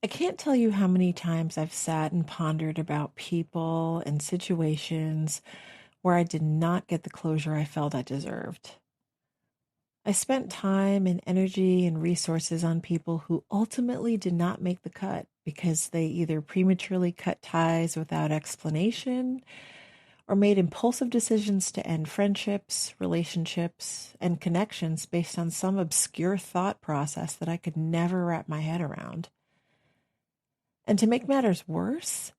I can't tell you how many times I've sat and pondered about people and situations where I did not get the closure I felt I deserved. I spent time and energy and resources on people who ultimately did not make the cut because they either prematurely cut ties without explanation or made impulsive decisions to end friendships, relationships, and connections based on some obscure thought process that I could never wrap my head around. And to make matters worse,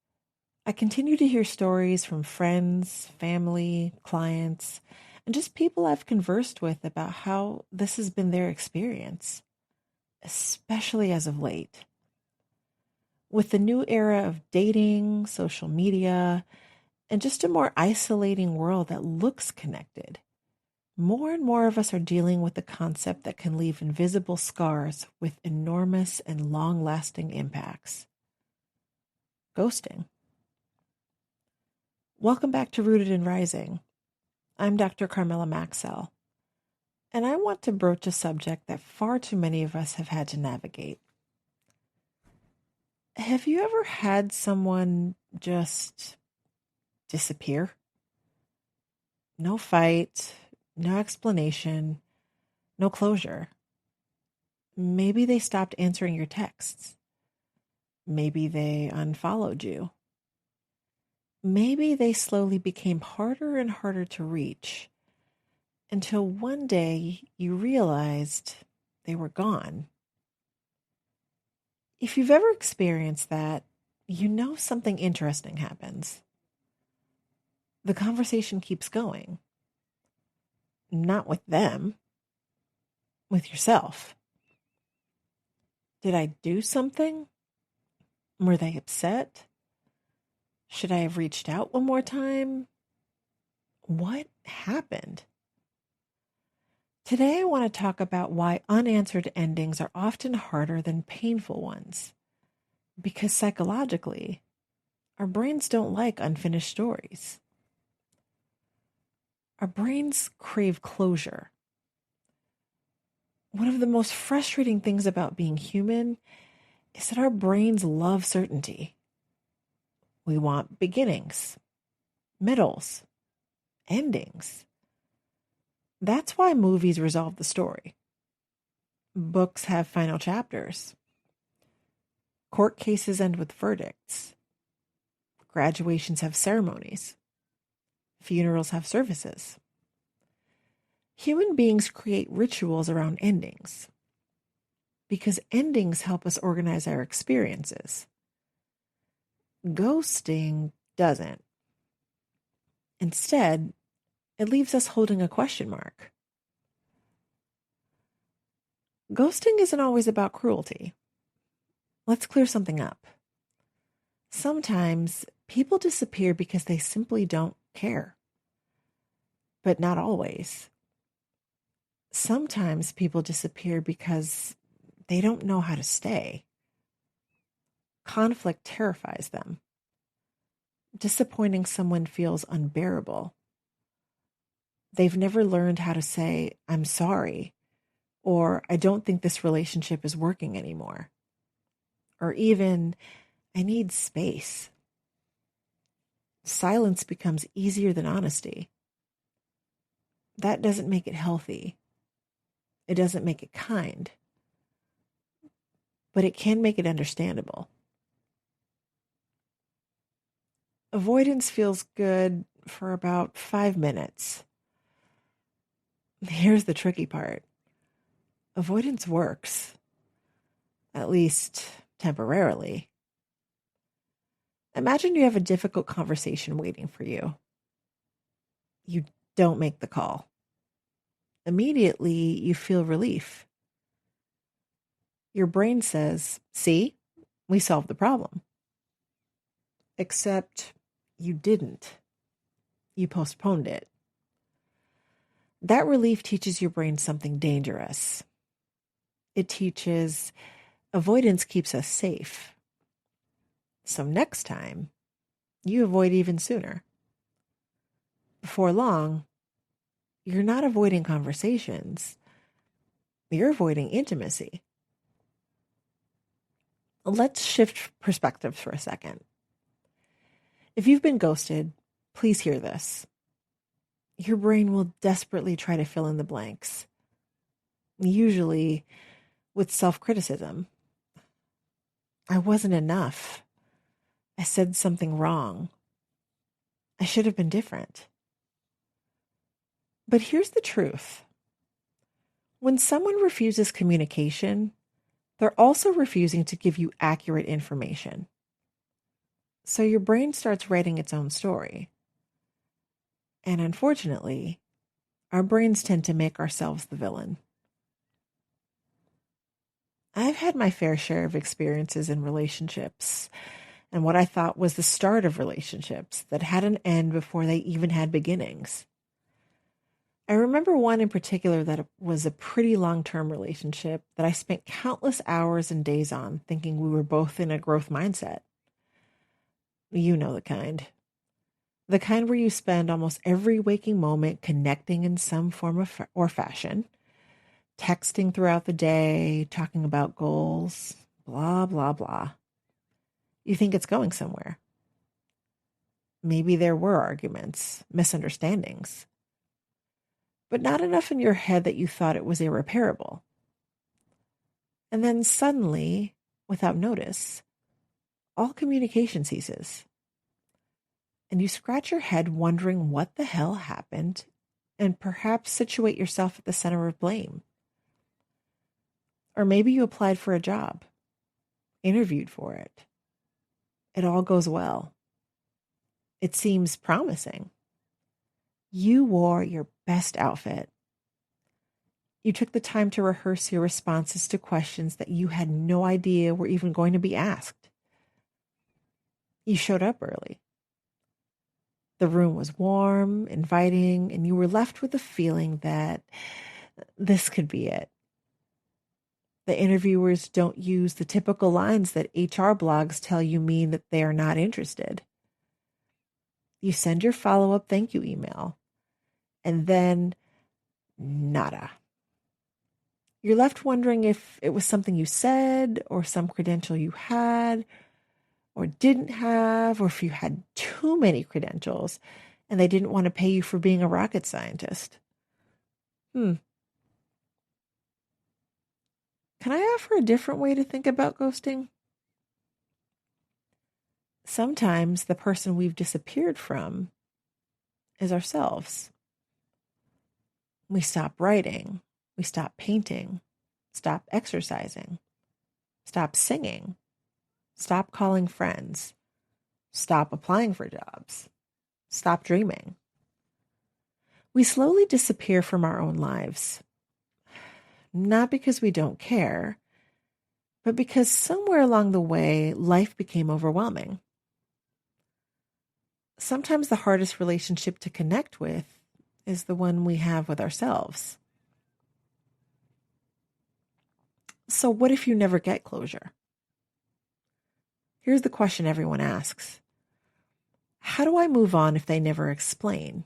I continue to hear stories from friends, family, clients, and just people I've conversed with about how this has been their experience, especially as of late. With the new era of dating, social media, and just a more isolating world that looks connected, more and more of us are dealing with a concept that can leave invisible scars with enormous and long lasting impacts: ghosting. Welcome back to Rooted and Rising. I'm Dr. Carmela Maxell, and I want to broach a subject that far too many of us have had to navigate. Have you ever had someone just disappear? No fight, no explanation, no closure. Maybe they stopped answering your texts. Maybe they unfollowed you. Maybe they slowly became harder and harder to reach until one day you realized they were gone. If you've ever experienced that, you know something interesting happens. The conversation keeps going, not with them, with yourself. Did I do something? Were they upset? Should I have reached out one more time? What happened? Today, I want to talk about why unanswered endings are often harder than painful ones. Because psychologically, our brains don't like unfinished stories. Our brains crave closure. One of the most frustrating things about being human is that our brains love certainty. We want beginnings, middles, endings. That's why movies resolve the story. Books have final chapters. Court cases end with verdicts. Graduations have ceremonies. Funerals have services. Human beings create rituals around endings because endings help us organize our experiences. Ghosting doesn't. Instead, it leaves us holding a question mark. Ghosting isn't always about cruelty. Let's clear something up. Sometimes people disappear because they simply don't care, but not always. Sometimes people disappear because they don't know how to stay. Conflict terrifies them. Disappointing someone feels unbearable. They've never learned how to say, "I'm sorry," or "I don't think this relationship is working anymore," or even, "I need space." Silence becomes easier than honesty. That doesn't make it healthy. It doesn't make it kind, but it can make it understandable. Avoidance feels good for about 5 minutes. Here's the tricky part. Avoidance works, at least temporarily. Imagine you have a difficult conversation waiting for you. You don't make the call. Immediately, you feel relief. Your brain says, "See, we solved the problem." Except you didn't. You postponed it. That relief teaches your brain something dangerous. It teaches avoidance keeps us safe. So next time, you avoid even sooner. Before long, you're not avoiding conversations, you're avoiding intimacy. Let's shift perspectives for a second. If you've been ghosted, please hear this. Your brain will desperately try to fill in the blanks, usually with self-criticism. I wasn't enough. I said something wrong. I should have been different. But here's the truth. When someone refuses communication, they're also refusing to give you accurate information. So your brain starts writing its own story. And unfortunately, our brains tend to make ourselves the villain. I've had my fair share of experiences in relationships and what I thought was the start of relationships that had an end before they even had beginnings. I remember one in particular that was a pretty long-term relationship that I spent countless hours and days on thinking we were both in a growth mindset. You know the kind. The kind where you spend almost every waking moment connecting in some form or fashion, texting throughout the day, talking about goals, blah, blah, blah. You think it's going somewhere. Maybe there were arguments, misunderstandings, but not enough in your head that you thought it was irreparable. And then suddenly, without notice, all communication ceases. And you scratch your head wondering what the hell happened and perhaps situate yourself at the center of blame. Or maybe you applied for a job, interviewed for it. It all goes well. It seems promising. You wore your best outfit. You took the time to rehearse your responses to questions that you had no idea were even going to be asked. You showed up early. The room was warm, inviting, and you were left with the feeling that this could be it. The interviewers don't use the typical lines that HR blogs tell you mean that they are not interested. You send your follow-up thank you email, and then nada. You're left wondering if it was something you said or some credential you had or didn't have, or if you had too many credentials and they didn't want to pay you for being a rocket scientist. Can I offer a different way to think about ghosting? Sometimes the person we've disappeared from is ourselves. We stop writing, we stop painting, stop exercising, stop singing, stop calling friends, stop applying for jobs, stop dreaming. We slowly disappear from our own lives, not because we don't care, but because somewhere along the way, life became overwhelming. Sometimes the hardest relationship to connect with is the one we have with ourselves. So what if you never get closure? Here's the question everyone asks. How do I move on if they never explain?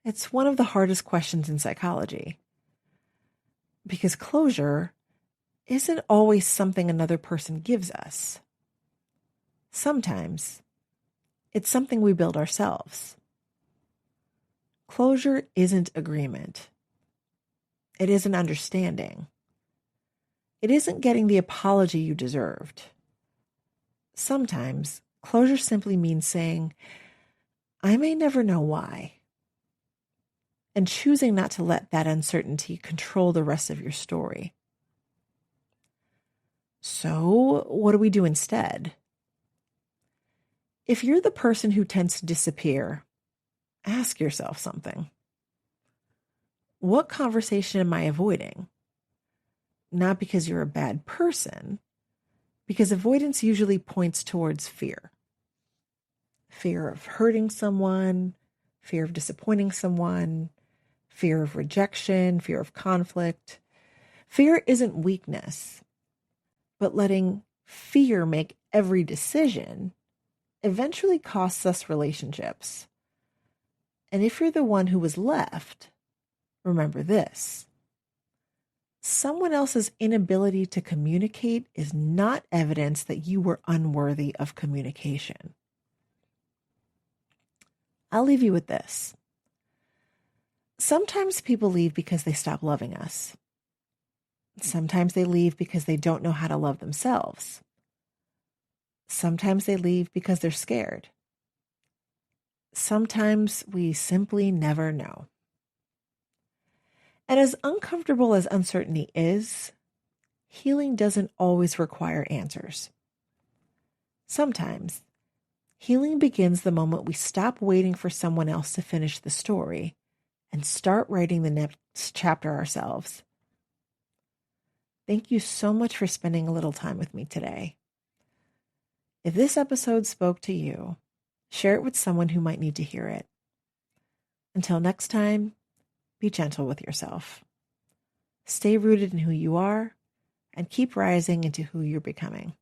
It's one of the hardest questions in psychology. Because closure isn't always something another person gives us. Sometimes it's something we build ourselves. Closure isn't agreement. It isn't understanding. It isn't getting the apology you deserved. Sometimes closure simply means saying, I may never know why, and choosing not to let that uncertainty control the rest of your story. So, what do we do instead? If you're the person who tends to disappear, ask yourself something. What conversation am I avoiding? Not because you're a bad person, because avoidance usually points towards fear. Fear of hurting someone, fear of disappointing someone, fear of rejection, fear of conflict. Fear isn't weakness, but letting fear make every decision eventually costs us relationships. And if you're the one who was left, remember this. Someone else's inability to communicate is not evidence that you were unworthy of communication. I'll leave you with this. Sometimes people leave because they stop loving us. Sometimes they leave because they don't know how to love themselves. Sometimes they leave because they're scared. Sometimes we simply never know. And as uncomfortable as uncertainty is, healing doesn't always require answers. Sometimes healing begins the moment we stop waiting for someone else to finish the story and start writing the next chapter ourselves. Thank you so much for spending a little time with me today. If this episode spoke to you, share it with someone who might need to hear it. Until next time, be gentle with yourself. Stay rooted in who you are and keep rising into who you're becoming.